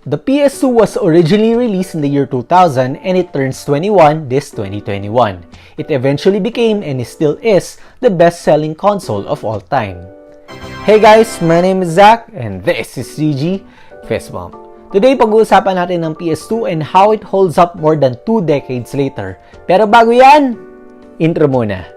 The PS2 was originally released in the year 2000 and it turns 21 this 2021. It eventually became and still is the best-selling console of all time. Hey guys, my name is Zach and this is ka-fistbump. Today, pag-uusapan natin ng PS2 and how it holds up more than 2 decades later. Pero bago yan, intro muna.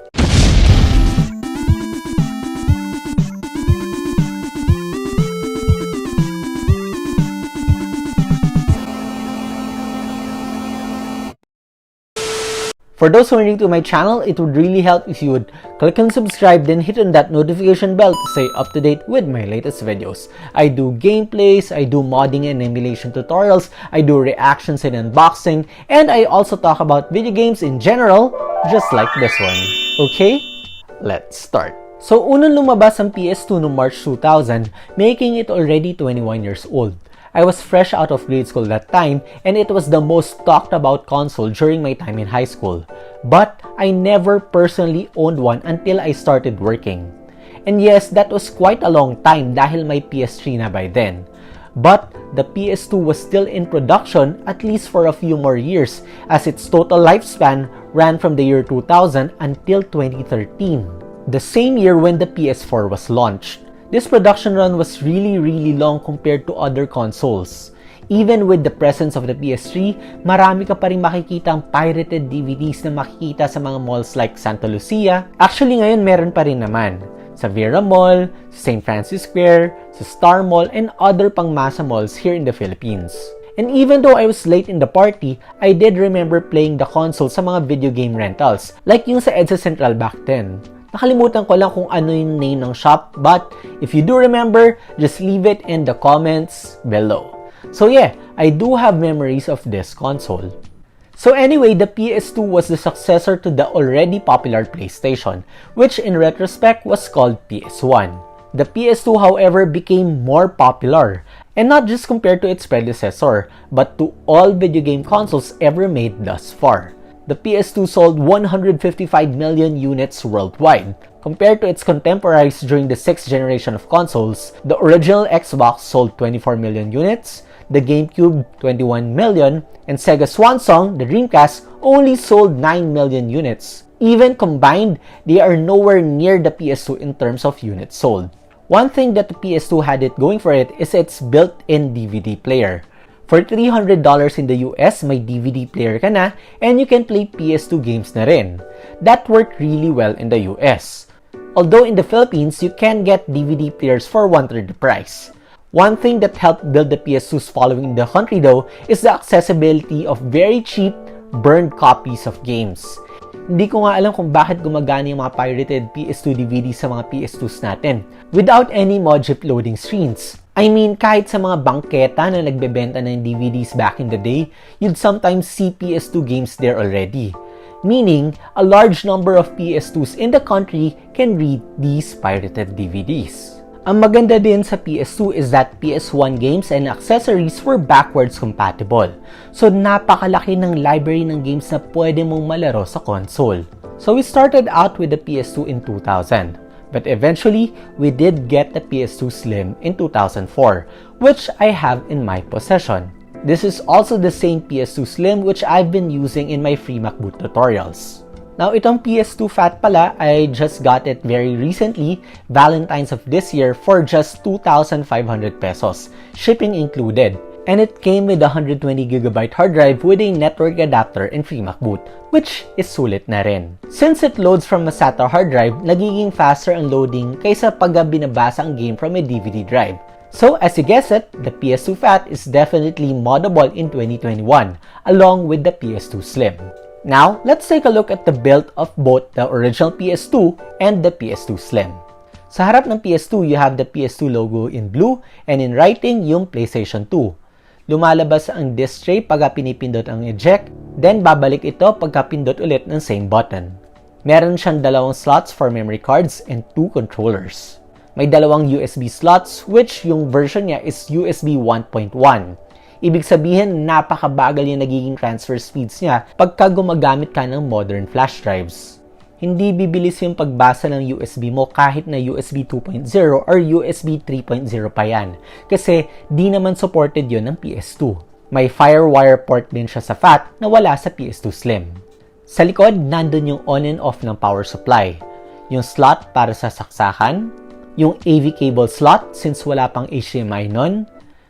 For those who are new to my channel, it would really help if you would click on subscribe, then hit on that notification bell to stay up to date with my latest videos. I do gameplays, I do modding and emulation tutorials, I do reactions and unboxing, and I also talk about video games in general, just like this one. Okay? Let's start. So, unang lumabas ang PS2 noong March 2000, making it already 21 years old. I was fresh out of grade school that time and it was the most talked about console during my time in high school. But I never personally owned one until I started working. And yes, that was quite a long time dahil may PS3 na by then. But the PS2 was still in production at least for a few more years as its total lifespan ran from the year 2000 until 2013, the same year when the PS4 was launched. This production run was really long compared to other consoles. Even with the presence of the PS3, marami ka pa rin makikita ang pirated DVDs na makikita sa mga malls like Santa Lucia. Actually ngayon meron pa rin naman. Sa Vera Mall, sa St. Francis Square, sa Star Mall, and other pangmasa malls here in the Philippines. And even though I was late in the party, I did remember playing the console sa mga video game rentals, like yung sa EDSA Central back then. Nakalimutan ko lang kung ano yung name ng shop, but if you do remember, just leave it in the comments below. So yeah, I do have memories of this console. So anyway, the PS2 was the successor to the already popular PlayStation, which in retrospect was called PS1. The PS2, however, became more popular, and not just compared to its predecessor, but to all video game consoles ever made thus far. The PS2 sold 155 million units worldwide. Compared to its contemporaries during the 6th generation of consoles, the original Xbox sold 24 million units, the GameCube 21 million, and Sega's swan song, the Dreamcast, only sold 9 million units. Even combined, they are nowhere near the PS2 in terms of units sold. One thing that the PS2 had it going for it is its built-in DVD player. For $300 in the US, may DVD player ka na and you can play PS2 games na rin. That worked really well in the US. Although in the Philippines, you can get DVD players for 1/3 the price. One thing that helped build the PS2's following in the country though is the accessibility of very cheap, burned copies of games. Hindi ko nga alam kung bakit gumagana yung mga pirated PS2 DVDs sa mga PS2s natin without any mod-chip loading screens. I mean, kahit sa mga bangketa na nagbebenta ng DVDs back in the day, you'd sometimes see PS2 games there already. Meaning, a large number of PS2s in the country can read these pirated DVDs. Ang maganda din sa PS2 is that PS1 games and accessories were backwards compatible. So, napakalaki ng library ng games na pwede mong malaro sa console. So, we started out with the PS2 in 2000. But eventually, we did get the PS2 Slim in 2004, which I have in my possession. This is also the same PS2 Slim which I've been using in my free MacBoot tutorials. Now, itong PS2 Fat pala, I just got it very recently, Valentine's of this year, for just 2,500 pesos, shipping included. And it came with a 120GB hard drive with a network adapter and free MacBoot, which is sulit na rin. Since it loads from a SATA hard drive, nagiging faster ang loading kaysa pag binabasa ang game from a DVD drive. So as you guessed it, the PS2 Fat is definitely moddable in 2021, along with the PS2 Slim. Now, let's take a look at the build of both the original PS2 and the PS2 Slim. Sa harap ng PS2, you have the PS2 logo in blue, and in writing, yung PlayStation 2. Lumalabas ang disc tray pagka pinipindot ang eject, then babalik ito pagka pindot ulit ng same button. Meron siyang dalawang slots for memory cards and 2 controllers. May dalawang USB slots which yung version niya is USB 1.1. Ibig sabihin, napakabagal yung nagiging transfer speeds niya pagka gumagamit ka ng modern flash drives. hindi bibilis yung pagbasa ng USB mo kahit na USB 2.0 or USB 3.0 pa yan. Kasi di naman supported yon ng PS2. May Firewire port din siya sa FAT na wala sa PS2 Slim. Sa likod, nandun yung on and off ng power supply. Yung slot para sa saksakan, yung AV cable slot since wala pang HDMI nun,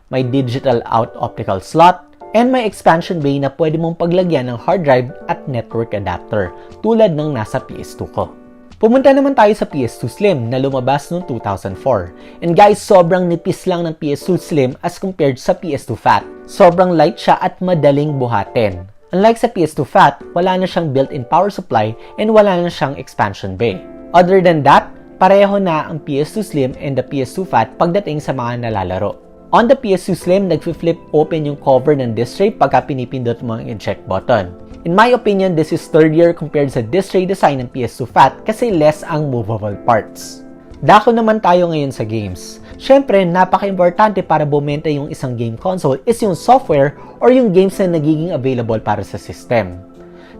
may digital out optical slot, and may expansion bay na pwede mong paglagyan ng hard drive at network adapter tulad ng nasa PS2 ko. Pumunta naman tayo sa PS2 Slim na lumabas noong 2004. And guys, sobrang nipis lang ng PS2 Slim as compared sa PS2 Fat. Sobrang light siya at madaling buhatin. Unlike sa PS2 Fat, wala na siyang built-in power supply and wala na siyang expansion bay. Other than that, pareho na ang PS2 Slim and the PS2 Fat pagdating sa mga nalalaro. On the PS2 Slim, nag-flip open yung cover ng disc tray pagka pinipindot mo ang eject button. In my opinion, this is sturdier compared sa disc tray design ng PS2 Fat kasi less ang movable parts. Dako naman tayo ngayon sa games. Siyempre, napaka-importante para bumenta yung isang game console is yung software or yung games na nagiging available para sa system.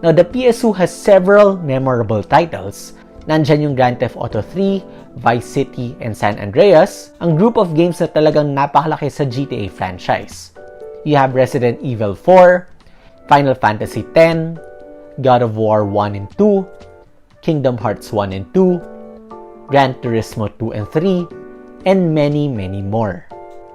Now, the PS2 has several memorable titles. Nandyan yung Grand Theft Auto 3, Vice City, and San Andreas, ang group of games na talagang napakalaki sa GTA franchise. You have Resident Evil 4, Final Fantasy X, God of War 1 and 2, Kingdom Hearts 1 and 2, Gran Turismo 2 and 3, and many more.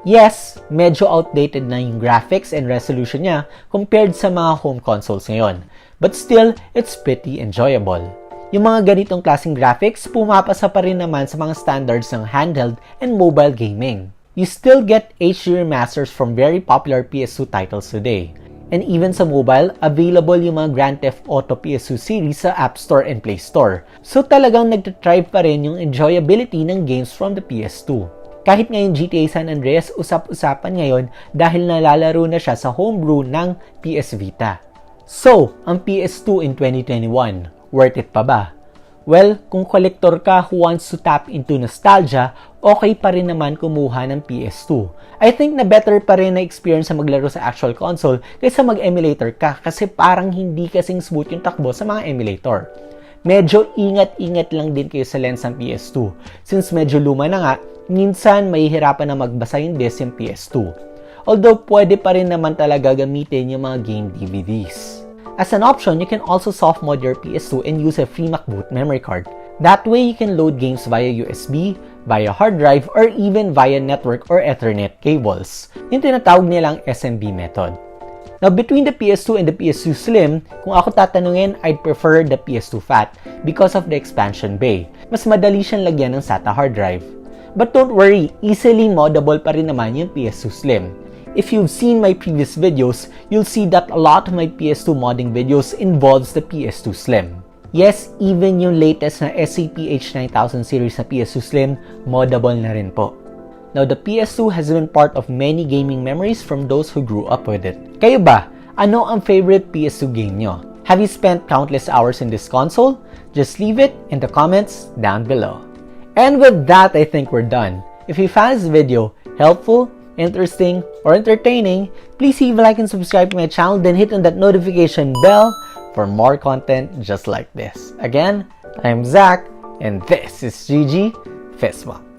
Yes, medyo outdated na yung graphics and resolution niya compared sa mga home consoles ngayon, but still, it's pretty enjoyable. Yung mga ganitong klaseng graphics, pumapasa pa rin naman sa mga standards ng handheld and mobile gaming. You still get HD remasters from very popular PS2 titles today. And even sa mobile, available yung mga Grand Theft Auto PS2 series sa App Store and Play Store. So talagang nagtatrive pa rin yung enjoyability ng games from the PS2. Kahit ngayon GTA San Andreas, usap-usapan ngayon dahil nalalaro na siya sa homebrew ng PS Vita. So, ang PS2 in 2021, worth it pa ba? Well, kung collector ka who wants to tap into nostalgia, okay pa rin naman kumuha ng PS2. I think na better pa rin na experience sa maglaro sa actual console kaysa mag-emulator ka kasi parang hindi kasing smooth yung takbo sa mga emulator. Medyo ingat-ingat lang din kayo sa lens ng PS2. Since medyo luma na nga, minsan mahihirapan na magbasa yung disc yung PS2. Although pwede pa rin naman talaga gamitin yung mga game DVDs. As an option, you can also soft mod your PS2 and use a free MacBoot memory card. That way, you can load games via USB, via hard drive, or even via network or Ethernet cables. Yung tinatawag nilang SMB method. Now, between the PS2 and the PS2 Slim, kung ako tatanungin, I'd prefer the PS2 Fat because of the expansion bay. Mas madali siyang lagyan ng SATA hard drive. But don't worry, easily moddable pa rin naman yung PS2 Slim. If you've seen my previous videos, you'll see that a lot of my PS2 modding videos involves the PS2 Slim. Yes, even yung latest na SCP H9000 series na PS2 Slim, moddable na rin po. Now, the PS2 has been part of many gaming memories from those who grew up with it. Kayo ba? Ano ang favorite PS2 game nyo? Have you spent countless hours in this console? Just leave it in the comments down below. And with that, I think we're done. If you found this video helpful, interesting, or entertaining, please leave a like and subscribe to my channel, then hit on that notification bell for more content just like this. Again, I'm Zach, and this is GG Fistbump.